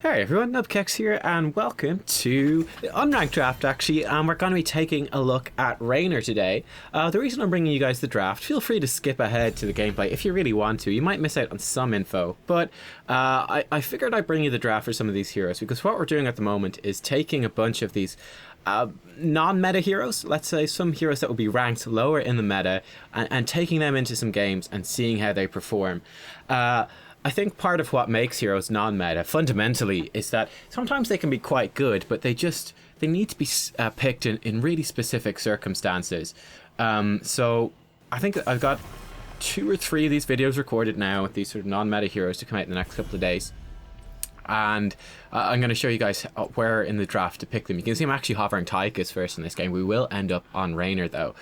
Hey everyone, Nubkeks here, and welcome to the unranked draft actually, and we're going to be taking a look at Raynor today. The reason I'm bringing you guys the draft, feel free to skip ahead to the gameplay if you really want to. You might miss out on some info, but I figured I'd bring you the draft for some of these heroes, because what we're doing at the moment is taking a bunch of these non-meta heroes, let's say some heroes that would be ranked lower in the meta, and taking them into some games and seeing how they perform. I think part of what makes heroes non-meta fundamentally is that sometimes they can be quite good, but they need to be picked in really specific circumstances. So I think I've got 2 or 3 of these videos recorded now with these sort of non-meta heroes to come out in the next couple of days. And I'm going to show you guys where in the draft to pick them. You can see I'm actually hovering Tychus first in this game. We will end up on Raynor though.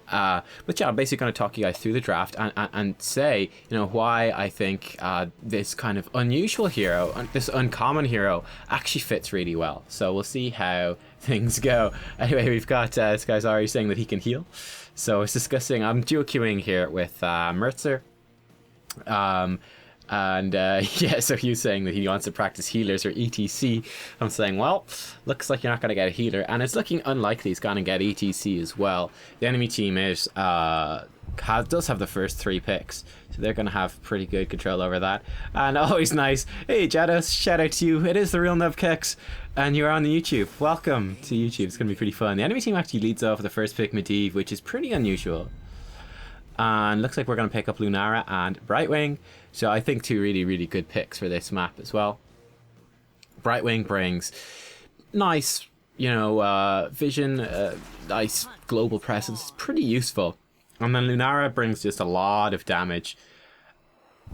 But yeah, I'm basically going to talk you guys through the draft and say, you know, why I think this kind of unusual hero, this uncommon hero, actually fits really well. So we'll see how things go. Anyway, we've got this guy's already saying that he can heal. So it's discussing, I'm dual queuing here with Mercer. Yeah, so he was saying that he wants to practice healers or ETC. I'm saying, well, looks like you're not going to get a healer, and it's looking unlikely he's going to get ETC as well. The enemy team does have the first 3 picks, so they're going to have pretty good control over that. And always nice. Hey, Jados, shout out to you. It is the real Nubkeks, and you're on the YouTube. Welcome to YouTube. It's going to be pretty fun. The enemy team actually leads off with the first pick, Medivh, which is pretty unusual. And looks like we're going to pick up Lunara and Brightwing. So I think 2 really, really good picks for this map as well. Brightwing brings nice, you know, vision, nice global presence. It's pretty useful. And then Lunara brings just a lot of damage.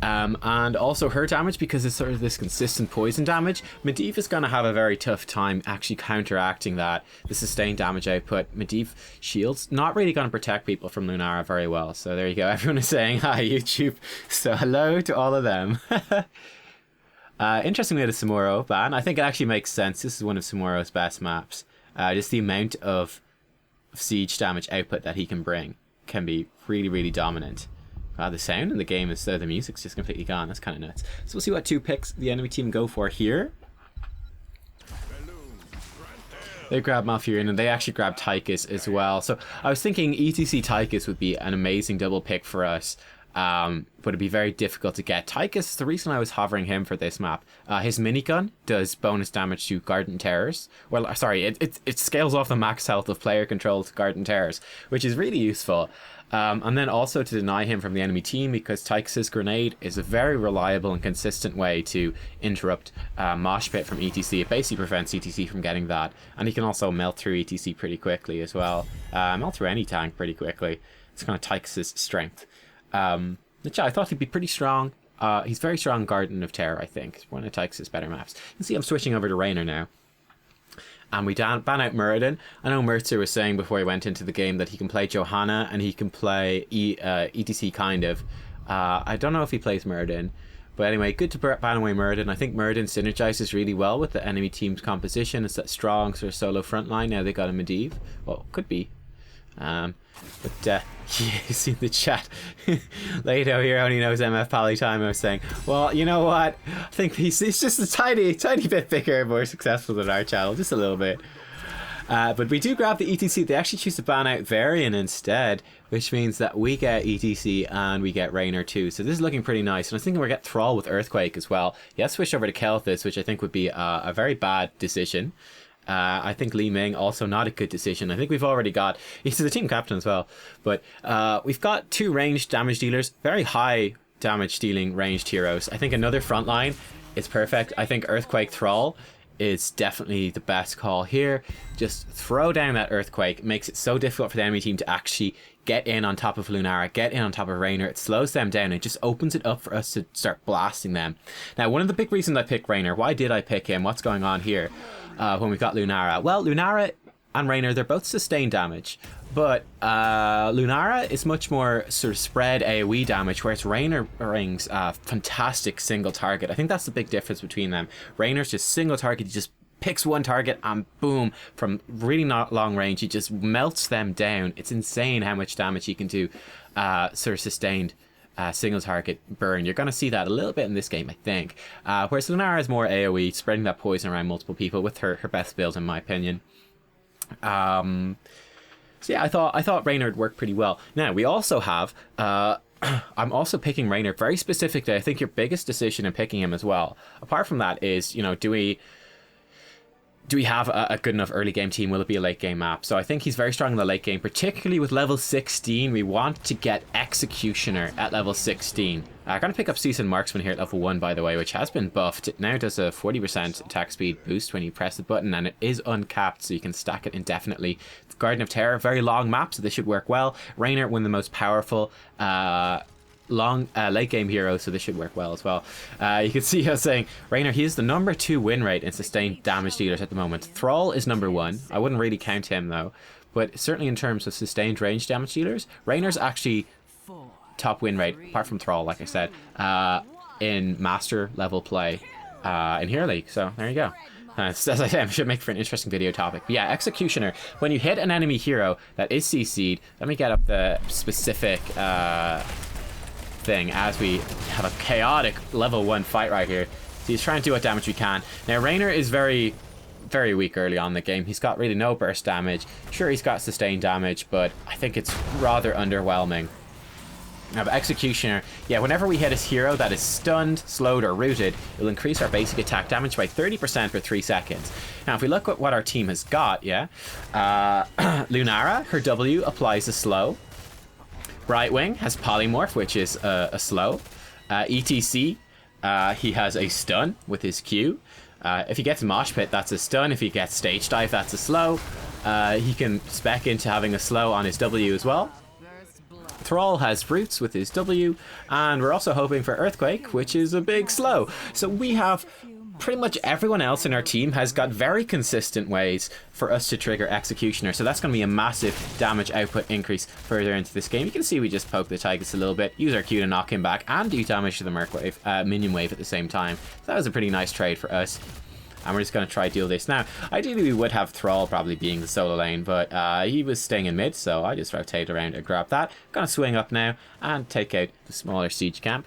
And also her damage, because it's sort of this consistent poison damage. Medivh is going to have a very tough time actually counteracting that, the sustained damage output. Medivh shields not really going to protect people from Lunara very well. So there you go. Everyone is saying hi, YouTube. So hello to all of them. Interestingly, the Samuro ban, I think it actually makes sense. This is one of Samuro's best maps. Just the amount of siege damage output that he can bring can be really, really dominant. The sound in the game is the music's just completely gone. That's kind of nuts. So we'll see what 2 picks the enemy team go for here. They grab Malfurion, and they actually grab Tychus as well. So I was thinking ETC Tychus would be an amazing double pick for us. But it'd be very difficult to get. Tychus, the reason I was hovering him for this map, his minigun does bonus damage to Garden Terrors. Well, sorry, it scales off the max health of player-controlled Garden Terrors, which is really useful. And then also to deny him from the enemy team, because Tychus's grenade is a very reliable and consistent way to interrupt Mosh Pit from ETC. It basically prevents ETC from getting that. And he can also melt through ETC pretty quickly as well. Melt through any tank pretty quickly. It's kind of Tychus's strength. Which I thought he'd be pretty strong. He's very strong Garden of Terror, I think. It's one of Tychus's better maps. You can see I'm switching over to Raynor now. And we ban out Muradin. I know Mercer was saying before he went into the game that he can play Johanna and he can play ETC kind of. I don't know if he plays Muradin. But anyway, good to ban away Muradin. I think Muradin synergizes really well with the enemy team's composition. It's that strong sort of solo front line. Now they got a Medivh. Well, could be. But you see the chat. Lato here only knows MF Polytime. I was saying, well, you know what? I think he's just a tiny bit bigger and more successful than our channel, just a little bit. But we do grab the ETC. They actually choose to ban out Varian instead, which means that we get ETC and we get Raynor too. So this is looking pretty nice. And I was thinking we're get Thrall with Earthquake as well. Yeah, switch over to Kel'Thuz, which I think would be a very bad decision. I think Li Ming also not a good decision. I think we've already got, he's the team captain as well, but we've got 2 ranged damage dealers, very high damage dealing ranged heroes. I think another frontline is perfect. I think Earthquake Thrall is definitely the best call here. Just throw down that Earthquake. It makes it so difficult for the enemy team to actually get in on top of Lunara, get in on top of Raynor. It slows them down. It just opens it up for us to start blasting them. Now, one of the big reasons I picked Raynor, why did I pick him? What's going on here? When we've got Lunara. Well, Lunara and Raynor, they're both sustained damage, but Lunara is much more sort of spread AoE damage, whereas Raynor brings fantastic single target. I think that's the big difference between them. Raynor's just single target, he just picks one target and boom, from really not long range, he just melts them down. It's insane how much damage he can do sort of sustained single target burn. You're going to see that a little bit in this game, I think. Whereas Lunara is more AoE, spreading that poison around multiple people with her best build, in my opinion. So yeah, I thought Raynor would work pretty well. Now, we also have... I'm also picking Raynor very specifically. I think your biggest decision in picking him as well, apart from that, is, you know, do we have a good enough early game team? Will it be a late game map? So I think he's very strong in the late game, particularly with level 16. We want to get Executioner at level 16. I'm going to pick up Seasoned Marksman here at level 1, by the way, which has been buffed. It now does a 40% attack speed boost when you press the button, and it is uncapped, so you can stack it indefinitely. It's Garden of Terror, very long map, so this should work well. Raynor, one of the most powerful late game hero, so this should work well as well. You can see us saying Raynor, he is the number 2 win rate in sustained damage dealers at the moment. Thrall is number 1. I wouldn't really count him though, but certainly in terms of sustained range damage dealers, Raynor's actually top win rate, apart from Thrall, like I said, in master level play in Hero League. So there you go. As I said, I should make for an interesting video topic. But yeah, Executioner, when you hit an enemy hero that is CC'd, let me get up the specific thing as we have a chaotic level 1 fight right here. So he's trying to do what damage we can. Now, Raynor is very weak early on in the game. He's got really no burst damage. Sure, he's got sustained damage, but I think it's rather underwhelming. Now, but Executioner, yeah, whenever we hit a hero that is stunned, slowed, or rooted, it will increase our basic attack damage by 30% for 3 seconds. Now, if we look at what our team has got, yeah, Lunara, her W applies a slow. Brightwing has Polymorph, which is a slow. ETC, he has a stun with his Q. If he gets Mosh Pit, that's a stun. If he gets Stage Dive, that's a slow. He can spec into having a slow on his W as well. Thrall has Roots with his W, and we're also hoping for Earthquake, which is a big slow. So we have pretty much everyone else in our team has got very consistent ways for us to trigger Executioner, so that's going to be a massive damage output increase further into this game. You can see we just poke the Tychus a little bit, use our Q to knock him back, and do damage to the Merc Wave, Minion Wave at the same time. So that was a pretty nice trade for us. And we're just going to try deal this. Now, ideally we would have Thrall probably being the solo lane, but he was staying in mid, so I just rotate around and grab that. Gonna swing up now and take out the smaller siege camp.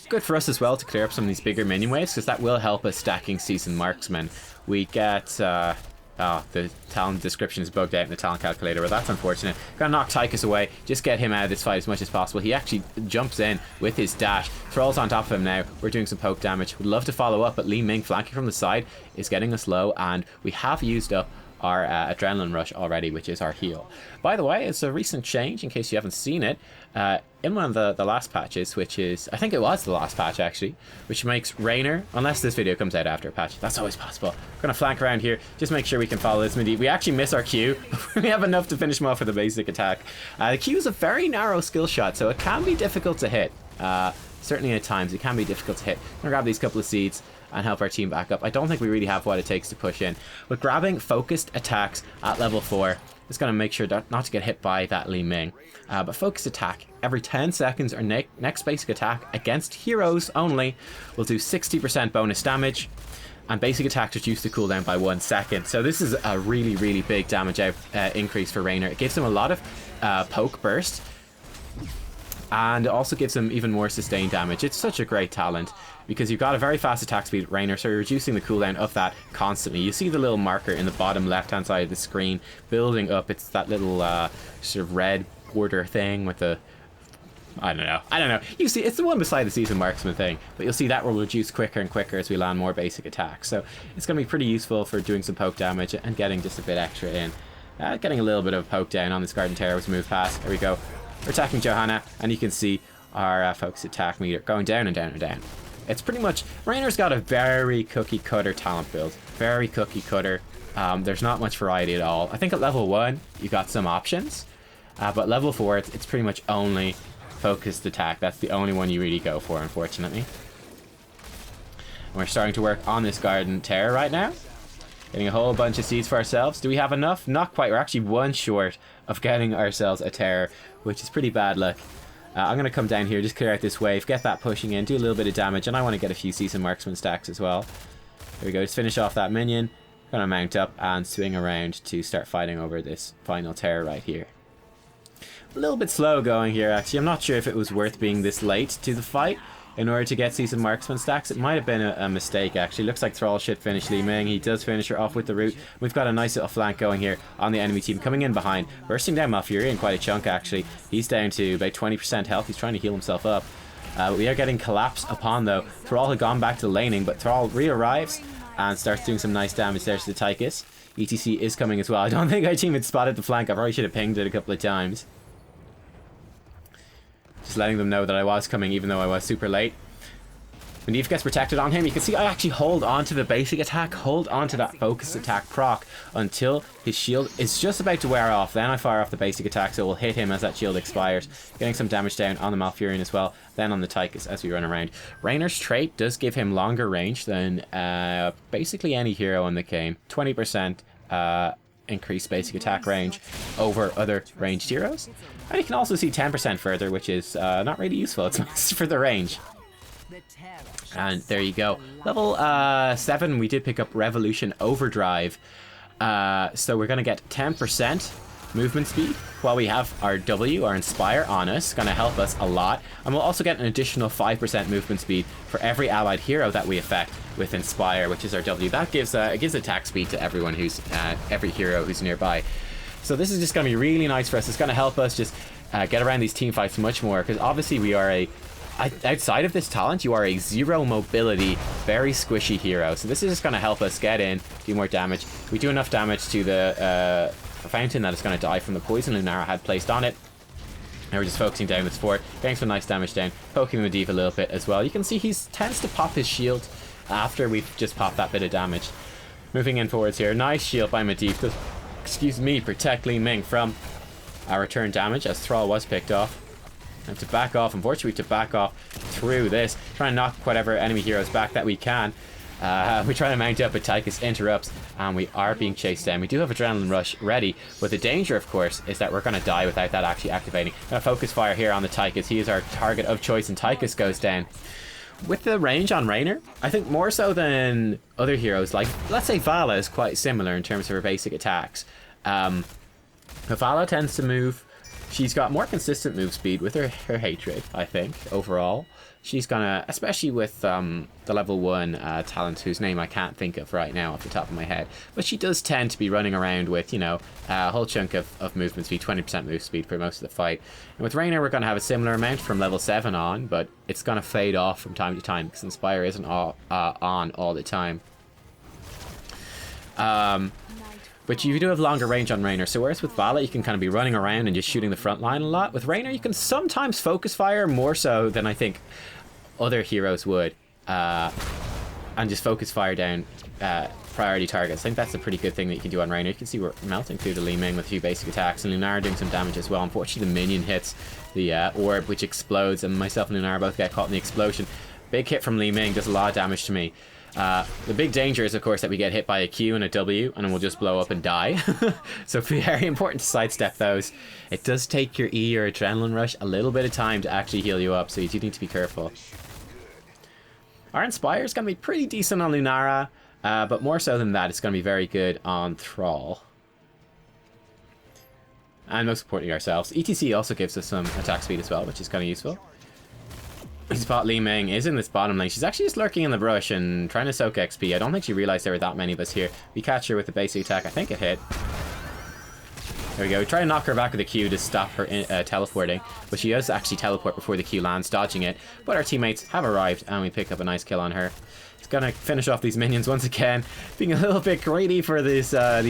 Good for us as well to clear up some of these bigger minion waves, because that will help us stacking Seasoned Marksman. We get... the talent description is bugged out in the talent calculator, but that's unfortunate. Gonna knock Tychus away, just get him out of this fight as much as possible. He actually jumps in with his dash. Thrall's on top of him now. We're doing some poke damage. Would love to follow up, but Li Ming flanking from the side is getting us low, and we have used up our Adrenaline Rush already, which is our heal. By the way, it's a recent change, in case you haven't seen it. In one of the last patches, which is, I think it was the last patch actually, which makes Raynor, unless this video comes out after a patch, that's always possible. We're going to flank around here, just make sure we can follow this midi. We actually miss our Q, we have enough to finish him off with a basic attack. The Q is a very narrow skill shot, so it can be difficult to hit. Certainly at times, it can be difficult to hit. I'm going to grab these couple of seeds and help our team back up. I don't think we really have what it takes to push in. But grabbing focused attacks at level 4 is going to make sure not to get hit by that Li Ming. But focused attack, every 10 seconds or next basic attack against heroes only will do 60% bonus damage. And basic attacks reduce the cooldown by 1 second. So this is a really big damage increase for Raynor. It gives him a lot of poke burst. And it also gives him even more sustained damage. It's such a great talent, because you've got a very fast attack speed, Raynor, so you're reducing the cooldown of that constantly. You see the little marker in the bottom left-hand side of the screen building up. It's that little sort of red border thing with the... I don't know. You see, it's the one beside the Seasoned Marksman thing, but you'll see that will reduce quicker and quicker as we land more basic attacks. So it's going to be pretty useful for doing some poke damage and getting just a bit extra in. Getting a little bit of poke down on this Garden Terror was move past. There we go. We're attacking Johanna, and you can see our focus attack meter going down and down and down. It's pretty much... Raynor's got a very cookie-cutter talent build. Very cookie-cutter. There's not much variety at all. I think at level 1, you got some options. But level 4, it's pretty much only focused attack. That's the only one you really go for, unfortunately. And we're starting to work on this Garden Terror right now. Getting a whole bunch of seeds for ourselves. Do we have enough? Not quite. We're actually 1 short of getting ourselves a Terror, which is pretty bad luck. I'm going to come down here, just clear out this wave, get that pushing in, do a little bit of damage, and I want to get a few Seasoned Marksman stacks as well. There we go, just finish off that minion. Going to mount up and swing around to start fighting over this final Terror right here. a little bit slow going here, actually. I'm not sure if it was worth being this late to the fight in order to get seasoned marksman stacks. It might have been a mistake, actually. Looks like Thrall should finish Li Ming. He does finish her off with the root. We've got a nice little flank going here on the enemy team, coming in behind, bursting down Malfurion quite a chunk, actually. He's down to about 20% health. He's trying to heal himself up. We are getting collapsed upon, though. Thrall had gone back to laning, but Thrall re-arrives and starts doing some nice damage there to the Tychus. ETC is coming as well. I don't think our team had spotted the flank. I probably should have pinged it a couple of times. Just letting them know that I was coming, even though I was super late. When Neve gets protected on him, you can see I actually hold on to the basic attack, hold on to that focus attack proc until his shield is just about to wear off. Then I fire off the basic attack, so it will hit him as that shield expires. Getting some damage down on the Malfurion as well, then on the Tychus as we run around. Raynor's trait does give him longer range than basically any hero in the game. 20% increased basic attack range over other ranged heroes. And you can also see 10% further, which is not really useful. It's nice for the range. And there you go. Level 7, we did pick up Revolution Overdrive. So we're going to get 10% movement speed while we have our W, our Inspire, on us. Going to help us a lot. And we'll also get an additional 5% movement speed for every allied hero that we affect with Inspire, which is our W. That gives it gives attack speed to everyone who's every hero who's nearby. So this is just going to be really nice for us. It's going to help us just get around these team fights much more, because obviously we are outside of this talent, you are a zero mobility, very squishy hero. So this is just going to help us get in, do more damage. We do enough damage to the fountain that it's going to die from the poison Lunara had placed on it. And we're just focusing down this fort, getting some nice damage down, poking the Medivh a little bit as well. You can see he tends to pop his shield after we've just popped that bit of damage. Moving in forwards here, nice shield by Medivh to, excuse me, protect Li Ming from our return damage as Thrall was picked off. Have to back off. Unfortunately, we have to back off through this. Try and knock whatever enemy heroes back that we can. We try to mount up, but Tychus interrupts, and we are being chased down. We do have Adrenaline Rush ready, but the danger, of course, is that we're going to die without that actually activating. Gonna focus fire here on the Tychus. He is our target of choice, and Tychus goes down. With the range on Raynor, I think more so than other heroes, like, let's say Vala is quite similar in terms of her basic attacks. Vala tends to move. She's got more consistent move speed with her hatred, I think, overall. She's gonna, especially with the level 1 talent, whose name I can't think of right now off the top of my head. But she does tend to be running around with, you know, a whole chunk of movement speed, 20% move speed for most of the fight. And with Raynor, we're gonna have a similar amount from level 7 on, but it's gonna fade off from time to time, because Inspire isn't on all the time. But you do have longer range on Raynor, so whereas with Vala you can kind of be running around and just shooting the front line a lot, with Raynor you can sometimes focus fire more so than I think other heroes would, and just focus fire down priority targets. I think that's a pretty good thing that you can do on Raynor. You can see we're melting through the Li Ming with a few basic attacks, and Lunara doing some damage as well. Unfortunately the minion hits the orb, which explodes, and myself and Lunara both get caught in the explosion. Big hit from Li Ming does a lot of damage to me. The big danger is, of course, that we get hit by a Q and a W, and then we'll just blow up and die. So it's very important to sidestep those. It does take your E or Adrenaline Rush a little bit of time to actually heal you up, so you do need to be careful. Our Inspire is going to be pretty decent on Lunara, but more so than that, it's going to be very good on Thrall. And most importantly, ourselves. ETC also gives us some attack speed as well, which is kind of useful. We spot Li Ming is in this bottom lane. She's actually just lurking in the brush and trying to soak XP. I don't think she realized there were that many of us here. We catch her with the basic attack. I think it hit. There we go. We try to knock her back with a Q to stop her teleporting, but she does actually teleport before the Q lands, dodging it. But our teammates have arrived, and we pick up a nice kill on her. It's gonna finish off these minions once again, being a little bit greedy for these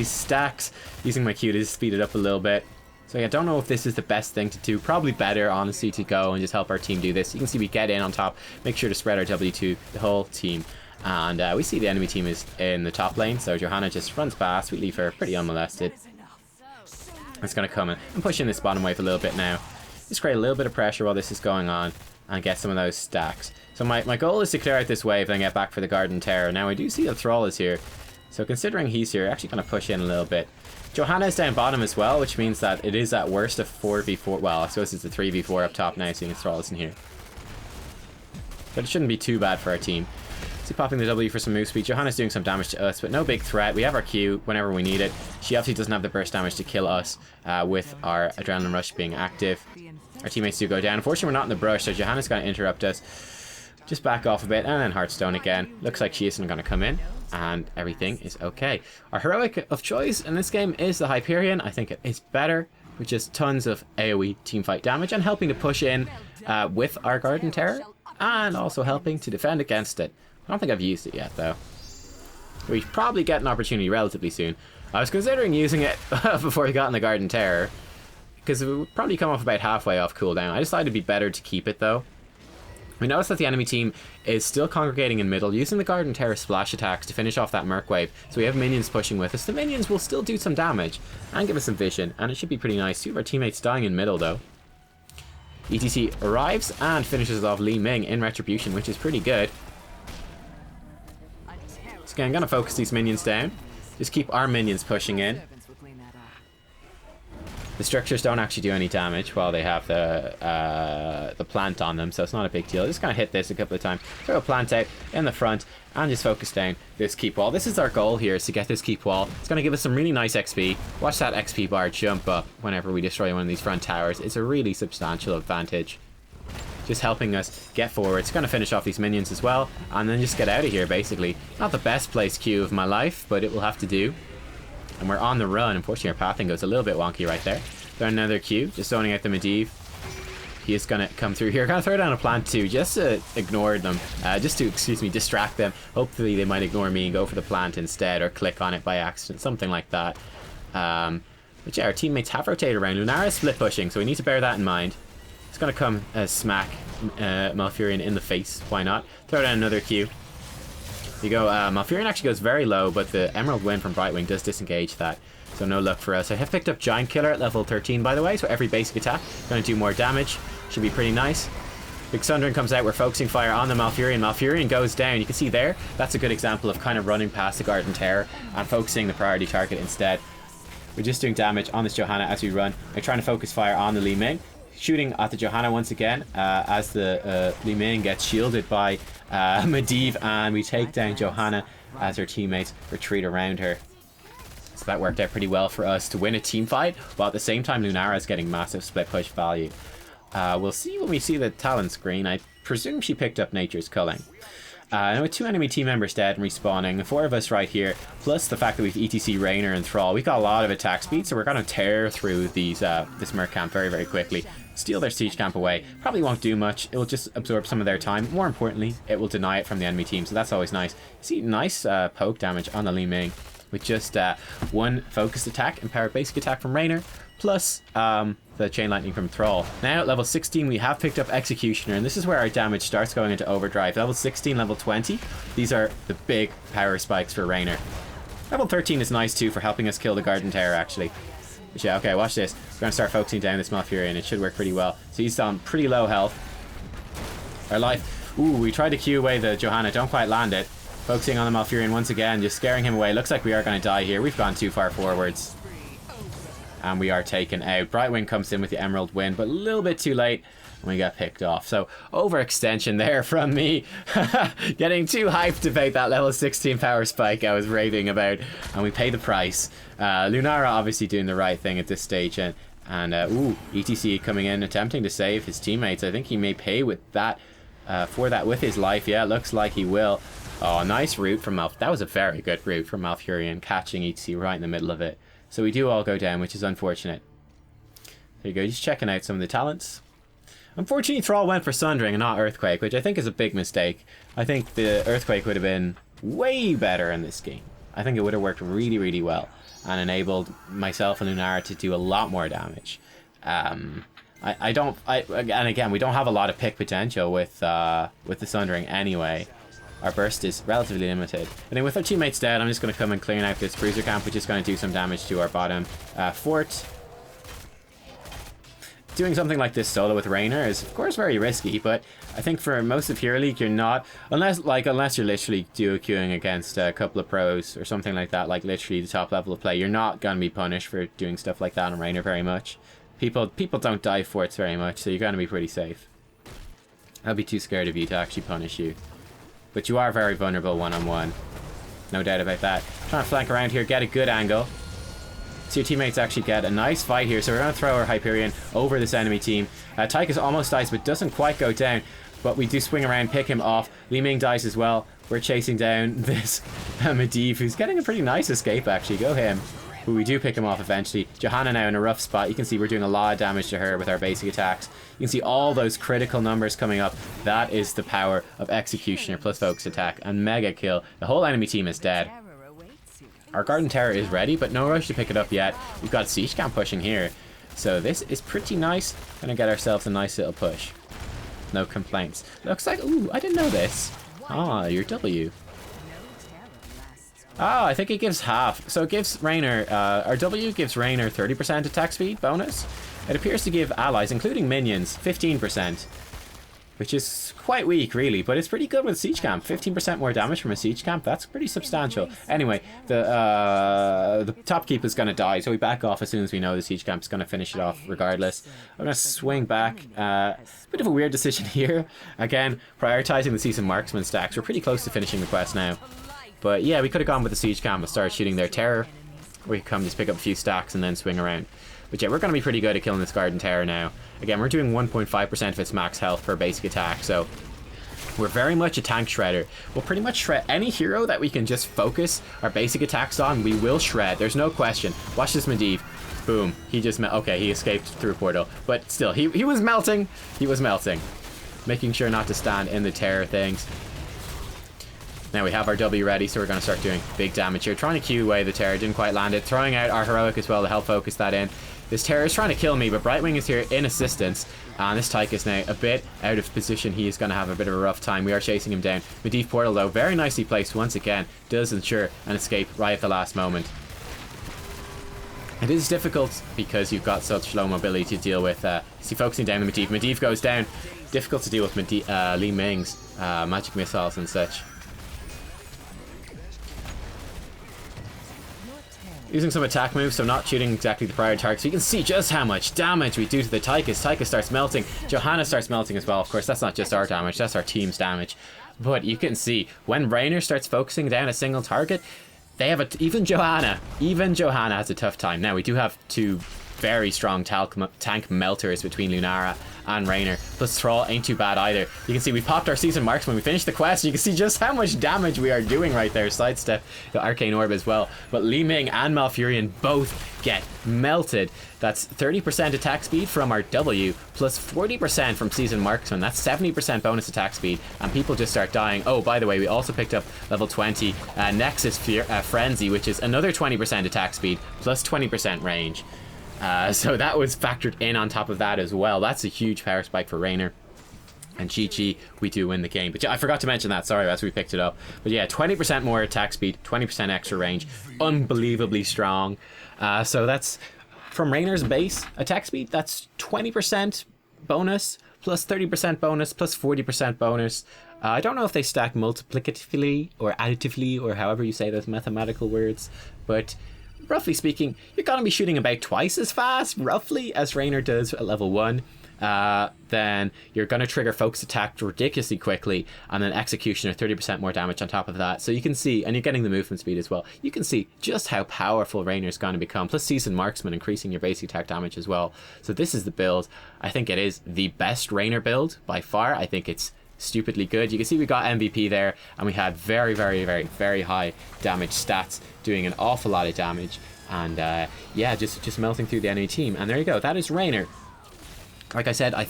stacks. Using my Q to speed it up a little bit. So yeah, I don't know if this is the best thing to do. Probably better, honestly, to go and just help our team do this. You can see we get in on top, make sure to spread our W to the whole team. And we see the enemy team is in the top lane, so Johanna just runs past. We leave her pretty unmolested. It's going to come in and push in this bottom wave a little bit now. Just create a little bit of pressure while this is going on and get some of those stacks. So my goal is to clear out this wave, then get back for the Garden Terror. Now I do see that Thrall is here. So considering he's here, actually going to push in a little bit. Johanna is down bottom as well, which means that it is at worst a 4v4. Well, I suppose it's a 3v4 up top now, seeing as Thrall isn't here. But it shouldn't be too bad for our team. See, popping the W for some move speed. Johanna's doing some damage to us, but no big threat. We have our Q whenever we need it. She obviously doesn't have the burst damage to kill us with our Adrenaline Rush being active. Our teammates do go down. Unfortunately, we're not in the brush, so Johanna's going to interrupt us. Just back off a bit, and then Hearthstone again. Looks like she isn't going to come in, and everything is okay. Our heroic of choice in this game is the Hyperion. I think it is better, with just tons of AoE teamfight damage, and helping to push in with our Garden Terror, and also helping to defend against it. I don't think I've used it yet, though. We probably get an opportunity relatively soon. I was considering using it before we got in the Garden Terror, because it would probably come off about halfway off cooldown. I decided it'd be better to keep it, though. We notice that the enemy team is still congregating in middle, using the Garden Terror splash attacks to finish off that Merc Wave. So we have minions pushing with us. The minions will still do some damage and give us some vision, and it should be pretty nice. Two of our teammates dying in middle, though. ETC arrives and finishes off Li Ming in Retribution, which is pretty good. So again, I'm going to focus these minions down. Just keep our minions pushing in. The structures don't actually do any damage while they have the plant on them, so it's not a big deal. Just gonna hit this a couple of times, throw a plant out in the front, and just focus down this keep wall. This is our goal here, is to get this keep wall. It's gonna give us some really nice XP. Watch that XP bar jump up whenever we destroy one of these front towers. It's a really substantial advantage. Just helping us get forward. It's gonna finish off these minions as well, and then just get out of here, basically. Not the best placed Q of my life, but it will have to do. And we're on the run. Unfortunately, our pathing goes a little bit wonky right there. Throw another Q, just zoning out the Medivh. He is going to come through here. Going to throw down a plant too, just to ignore them. Just to, excuse me, distract them. Hopefully they might ignore me and go for the plant instead, or click on it by accident, something like that. But yeah, our teammates have rotated around. Lunara is split pushing, so we need to bear that in mind. It's going to come smack Malfurion in the face. Why not? Throw down another Q. You go, Malfurion actually goes very low, but the Emerald Wind from Brightwing does disengage that. So no luck for us. I have picked up Giant Killer at level 13, by the way, so every basic attack going to do more damage. Should be pretty nice. Big Sundering comes out. We're focusing fire on the Malfurion. Malfurion goes down. You can see there, that's a good example of kind of running past the Garden Terror and focusing the priority target instead. We're just doing damage on this Johanna as we run. We're trying to focus fire on the Li Ming. Shooting at the Johanna once again as the Li Ming gets shielded by Medivh, and we take down Johanna as her teammates retreat around her. So that worked out pretty well for us to win a team fight, while at the same time Lunara is getting massive split push value. We'll see when we see the talent screen. I presume she picked up Nature's Culling. And with two enemy team members dead and respawning, the four of us right here, plus the fact that we've ETC Raynor and Thrall, we've got a lot of attack speed, so we're going to tear through these this Merc camp very, very quickly. Steal their siege camp away. Probably won't do much. It will just absorb some of their time. More importantly, it will deny it from the enemy team, so that's always nice. See, nice poke damage on the Li Ming with just one focused attack, empowered basic attack from Raynor, plus the Chain Lightning from Thrall. Now at level 16 we have picked up Executioner, and this is where our damage starts going into overdrive. Level 16, level 20, these are the big power spikes for Raynor. Level 13 is nice too for helping us kill the Garden Terror actually. But yeah, okay, watch this. We're going to start focusing down this Malfurion. It should work pretty well. So he's on pretty low health. Our life. Ooh, we tried to Q away the Johanna. Don't quite land it. Focusing on the Malfurion once again, just scaring him away. Looks like we are going to die here. We've gone too far forwards. And we are taken out. Brightwing comes in with the Emerald Wind, but a little bit too late. And we got picked off. So overextension there from me. Getting too hyped about that level 16 power spike I was raving about. And we pay the price. Lunara obviously doing the right thing at this stage. And ooh, ETC coming in, attempting to save his teammates. I think he may pay with that for that with his life. Yeah, it looks like he will. Oh, nice route from Malf. That was a very good route from Malfurion, catching ETC right in the middle of it. So we do all go down, which is unfortunate. There you go, just checking out some of the talents. Unfortunately, Thrall went for Sundering and not Earthquake, which I think is a big mistake. I think the Earthquake would have been way better in this game. I think it would have worked really, really well and enabled myself and Lunara to do a lot more damage. And again, we don't have a lot of pick potential with the Sundering anyway. Our burst is relatively limited. And then with our teammates dead, I'm just going to come and clean out this bruiser camp, which is going to do some damage to our bottom fort. Doing something like this solo with Raynor is of course very risky, but I think for most of Hero League you're not, unless you're literally duo queuing against a couple of pros or something like that, like literally the top level of play, you're not going to be punished for doing stuff like that on Raynor very much. People don't dive forts very much, so you're going to be pretty safe. I'll be too scared of you to actually punish you. but you are very vulnerable one-on-one. No doubt about that. Trying to flank around here, get a good angle. So your teammates actually get a nice fight here. So we're going to throw our Hyperion over this enemy team. Tychus almost dies, but doesn't quite go down. But we do swing around, pick him off. Li Ming dies as well. We're chasing down this Medivh, who's getting a pretty nice escape, actually. Go him. But we do pick him off eventually. Johanna now in a rough spot. You can see we're doing a lot of damage to her with our basic attacks. You can see all those critical numbers coming up. That is the power of Executioner plus Focus Attack and Mega Kill. The whole enemy team is dead. Our Garden Terror is ready, but no rush to pick it up yet. We've got Siege Camp pushing here. So this is pretty nice. Gonna get ourselves a nice little push. No complaints. Looks like... Ooh, I didn't know this. Ah, your W. Ah, I think it gives half. So it gives Raynor... our W gives Raynor 30% attack speed bonus. It appears to give allies, including minions, 15%. Which is quite weak, really, but it's pretty good with Siege Camp. 15% more damage from a Siege Camp, that's pretty substantial. Anyway, the top keep is going to die, so we back off as soon as we know the Siege Camp is going to finish it off regardless. I'm going to swing back. Bit of a weird decision here. Again, prioritizing the Seasoned Marksman stacks. We're pretty close to finishing the quest now. But yeah, we could have gone with the Siege Camp and started shooting their Terror. Or we could come just pick up a few stacks and then swing around. But yeah, we're going to be pretty good at killing this Garden Terror now. Again, we're doing 1.5% of its max health per basic attack, so we're very much a tank shredder. We'll pretty much shred any hero that we can just focus our basic attacks on. We will shred. There's no question. Watch this Medivh. Boom. He just... Okay, he escaped through a portal. But still, he was melting. He was melting. Making sure not to stand in the Terror things. Now we have our W ready, so we're going to start doing big damage here. Trying to Q away the Terror. Didn't quite land it. Throwing out our Heroic as well to help focus that in. This Terror is trying to kill me, but Brightwing is here in assistance. And this Tychus now a bit out of position. He is going to have a bit of a rough time. We are chasing him down. Medivh Portal, though, very nicely placed once again. Does ensure an escape right at the last moment. It is difficult because you've got such low mobility to deal with. See, focusing down the Medivh. Medivh goes down. Difficult to deal with Li Ming's magic missiles and such. Using some attack moves, so not shooting exactly the prior target. So you can see just how much damage we do to the Tychus. Tychus starts melting. Johanna starts melting as well. Of course, that's not just our damage, that's our team's damage. But you can see, when Raynor starts focusing down a single target, they have even Johanna has a tough time. Now, we do have two very strong tank melters between Lunara and Raynor. Plus Thrall ain't too bad either. You can see we popped our Seasoned Marksman. We finished the quest. You can see just how much damage we are doing right there. Sidestep the Arcane Orb as well. But Li Ming and Malfurion both get melted. That's 30% attack speed from our W, plus 40% from Seasoned Marksman. That's 70% bonus attack speed, and people just start dying. Oh, by the way, we also picked up level 20 Nexus Frenzy, which is another 20% attack speed, plus 20% range. So that was factored in on top of that as well. That's a huge power spike for Raynor. And GG, we do win the game. But yeah, I forgot to mention that. Sorry, that's we picked it up. But yeah, 20% more attack speed, 20% extra range. Unbelievably strong. So that's from Raynor's base attack speed. That's 20% bonus, plus 30% bonus, plus 40% bonus. I don't know if they stack multiplicatively or additively or however you say those mathematical words. But roughly speaking, you're going to be shooting about twice as fast, roughly, as Raynor does at level 1. Then you're going to trigger Focus Attack ridiculously quickly, and then Executioner 30% more damage on top of that. So you can see, and you're getting the movement speed as well, you can see just how powerful Raynor's going to become, plus Seasoned Marksman increasing your basic attack damage as well. So this is the build. I think it is the best Raynor build by far. I think it's stupidly good. You can see we got MVP there, and we had very, very, very, very high damage stats, doing an awful lot of damage, and yeah, just melting through the enemy team. And there you go, that is Raynor. Like I said, I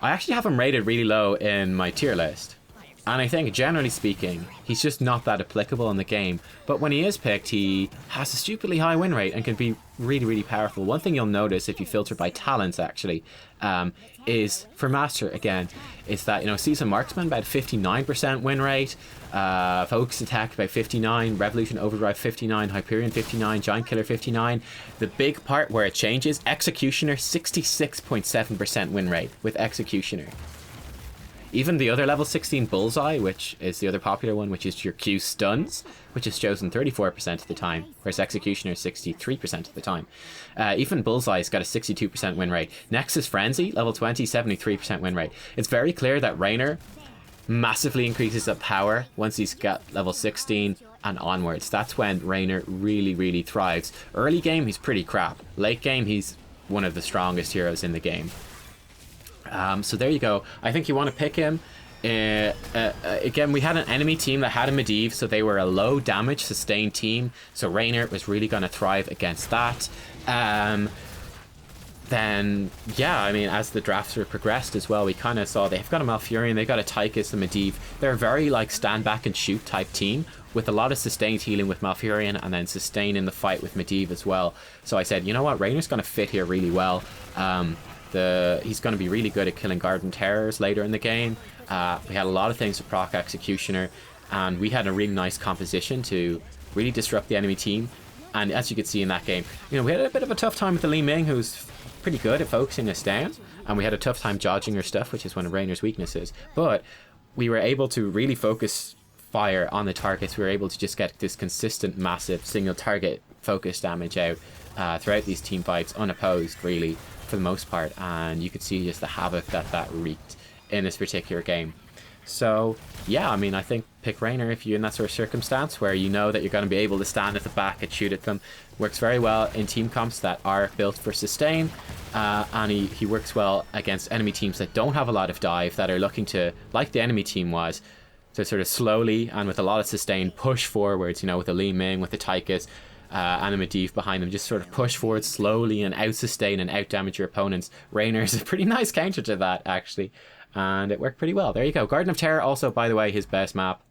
actually have him rated really low in my tier list, and I think generally speaking he's just not that applicable in the game, but when he is picked he has a stupidly high win rate and can be really, really powerful. One thing you'll notice if you filter by talents actually is for Master again, is that, you know, Seasoned Marksman about 59% win rate, Focus Attack about 59, Revolution Overdrive 59, Hyperion 59, Giant Killer 59. The big part where it changes, Executioner 66.7% win rate with Executioner. Even the other level 16 Bullseye, which is the other popular one, which is your Q stuns, which is chosen 34% of the time, whereas Executioner is 63% of the time. Even Bullseye's got a 62% win rate. Nexus Frenzy, level 20, 73% win rate. It's very clear that Raynor massively increases up power once he's got level 16 and onwards. That's when Raynor really, really thrives. Early game, he's pretty crap. Late game, he's one of the strongest heroes in the game. So there you go. I think you want to pick him. Again, we had an enemy team that had a Medivh, so they were a low damage sustained team. So Raynor was really going to thrive against that. Then, yeah, I mean, as the drafts were progressed as well, we kind of saw they've got a Malfurion, they've got a Tychus, a Medivh. They're a very, like, stand back and shoot type team with a lot of sustained healing with Malfurion and then sustain in the fight with Medivh as well. So I said, you know what, Raynor's going to fit here really well. He's going to be really good at killing Garden Terrors later in the game. We had a lot of things to proc Executioner, and we had a really nice composition to really disrupt the enemy team. And as you could see in that game, you know, we had a bit of a tough time with the Li Ming, who's pretty good at focusing us down, and we had a tough time dodging her stuff, which is one of Raynor's weaknesses. But we were able to really focus fire on the targets. We were able to just get this consistent, massive single target focus damage out throughout these team fights, unopposed, really, for the most part. And you could see just the havoc that wreaked in this particular game. So, yeah, I mean, I think pick Raynor if you're in that sort of circumstance where you know that you're going to be able to stand at the back and shoot at them. Works very well in team comps that are built for sustain, and he works well against enemy teams that don't have a lot of dive, that are looking to, like the enemy team was, to sort of slowly and with a lot of sustain push forwards, you know, with the Li Ming, with the Tychus, and a Medivh behind them, just sort of push forward slowly and out-sustain and out-damage your opponents. Raynor is a pretty nice counter to that, actually. And it worked pretty well. There you go. Garden of Terror, also, by the way, his best map.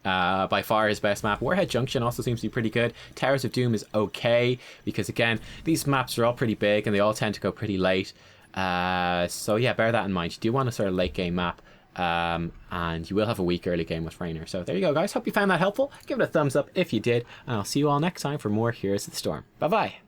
By far his best map. Warhead Junction also seems to be pretty good. Towers of Doom is okay, because again, these maps are all pretty big and they all tend to go pretty late. So yeah, bear that in mind. You do want a sort of late game map. And you will have a weak early game with Raynor. So there you go, guys. Hope you found that helpful. Give it a thumbs up if you did. And I'll see you all next time for more Heroes of the Storm. Bye-bye.